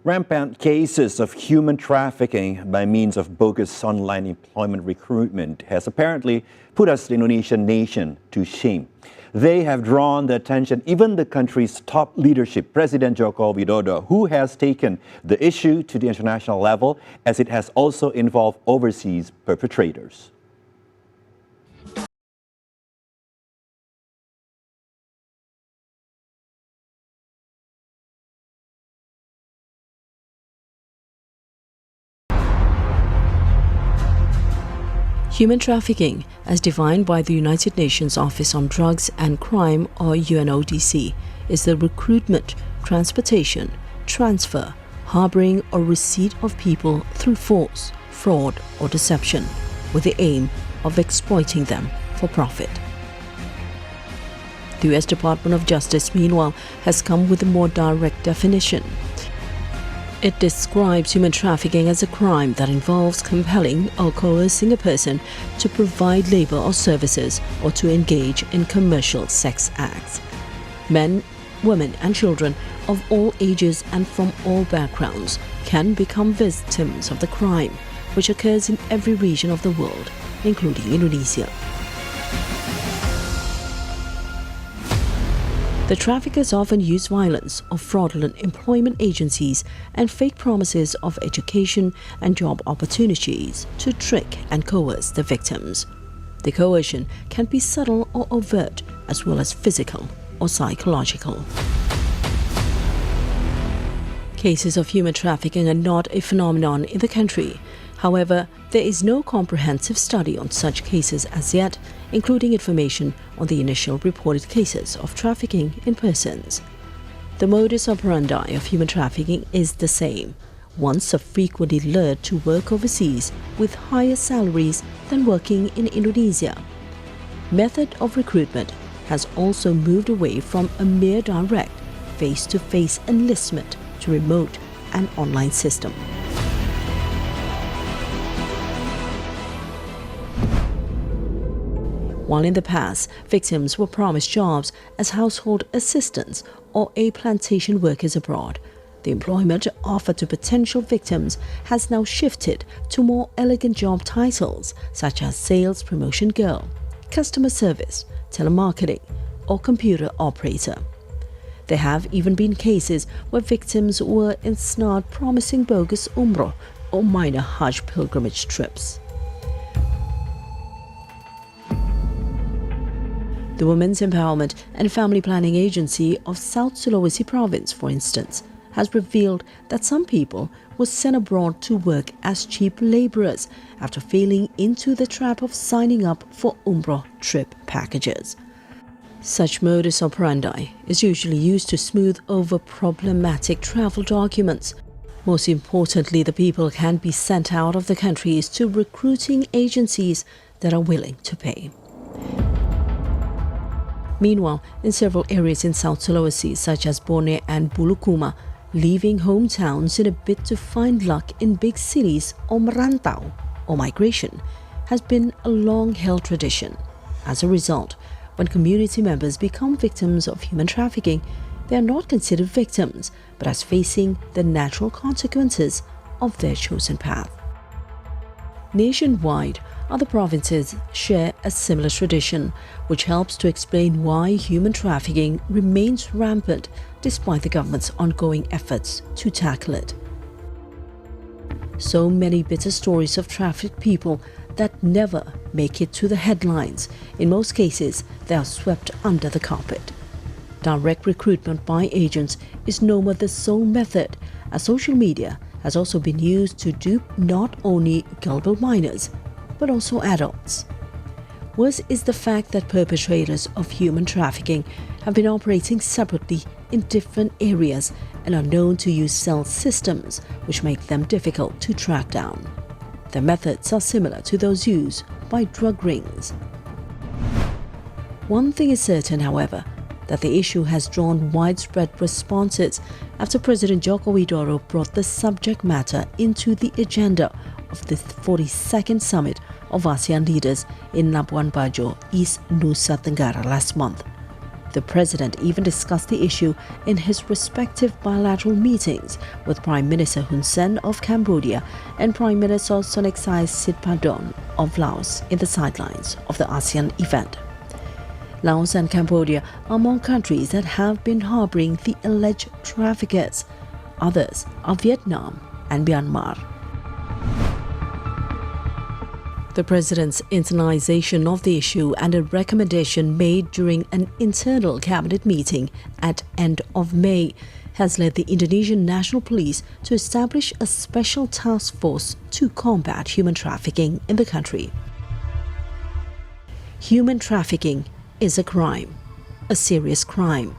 Rampant cases of human trafficking by means of bogus online employment recruitment has apparently put us, the Indonesian nation, to shame. They have drawn the attention even the country's top leadership, President Joko Widodo, who has taken the issue to the international level as it has also involved overseas perpetrators. Human trafficking, as defined by the United Nations Office on Drugs and Crime, or UNODC, is the recruitment, transportation, transfer, harboring or receipt of people through force, fraud or deception, with the aim of exploiting them for profit. The US Department of Justice, meanwhile, has come with a more direct definition. It describes human trafficking as a crime that involves compelling or coercing a person to provide labor or services or to engage in commercial sex acts. Men, women and children of all ages and from all backgrounds can become victims of the crime, which occurs in every region of the world, including Indonesia. The traffickers often use violence or fraudulent employment agencies and fake promises of education and job opportunities to trick and coerce the victims. The coercion can be subtle or overt, as well as physical or psychological. Cases of human trafficking are not a phenomenon in the country. However, there is no comprehensive study on such cases as yet, including information on the initial reported cases of trafficking in persons. The modus operandi of human trafficking is the same. Ones are frequently lured to work overseas with higher salaries than working in Indonesia. Method of recruitment has also moved away from a mere direct, face-to-face enlistment to remote and online system. While in the past, victims were promised jobs as household assistants or plantation workers abroad, the employment offered to potential victims has now shifted to more elegant job titles such as sales promotion girl, customer service, telemarketing, or computer operator. There have even been cases where victims were ensnared promising bogus umrah or minor Hajj pilgrimage trips. The Women's Empowerment and Family Planning Agency of South Sulawesi Province, for instance, has revealed that some people were sent abroad to work as cheap laborers after falling into the trap of signing up for Umrah trip packages. Such modus operandi is usually used to smooth over problematic travel documents. Most importantly, the people can be sent out of the countries to recruiting agencies that are willing to pay. Meanwhile, in several areas in South Sulawesi, such as Bone and Bulukumah, leaving hometowns in a bid to find luck in big cities or merantau, or migration, has been a long-held tradition. As a result, when community members become victims of human trafficking, they are not considered victims, but as facing the natural consequences of their chosen path. Nationwide, other provinces share a similar tradition, which helps to explain why human trafficking remains rampant despite the government's ongoing efforts to tackle it. So many bitter stories of trafficked people that never make it to the headlines. In most cases, they are swept under the carpet. Direct recruitment by agents is no more the sole method, as social media has also been used to dupe not only gullible minors, but also adults. Worse is the fact that perpetrators of human trafficking have been operating separately in different areas and are known to use cell systems which make them difficult to track down. Their methods are similar to those used by drug rings. One thing is certain, however, that the issue has drawn widespread responses after President Joko Widodo brought the subject matter into the agenda of the 42nd Summit of ASEAN Leaders in Labuan Bajo, East Nusa Tenggara last month. The president even discussed the issue in his respective bilateral meetings with Prime Minister Hun Sen of Cambodia and Prime Minister Soneksai Sitpadon of Laos in the sidelines of the ASEAN event. Laos and Cambodia are among countries that have been harboring the alleged traffickers. Others are Vietnam and Myanmar. The president's internalization of the issue and a recommendation made during an internal cabinet meeting at end of May has led the Indonesian National Police to establish a special task force to combat human trafficking in the country. Human trafficking is a crime, a serious crime,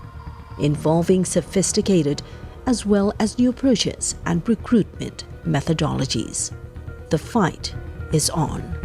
involving sophisticated as well as new approaches and recruitment methodologies. The fight is on.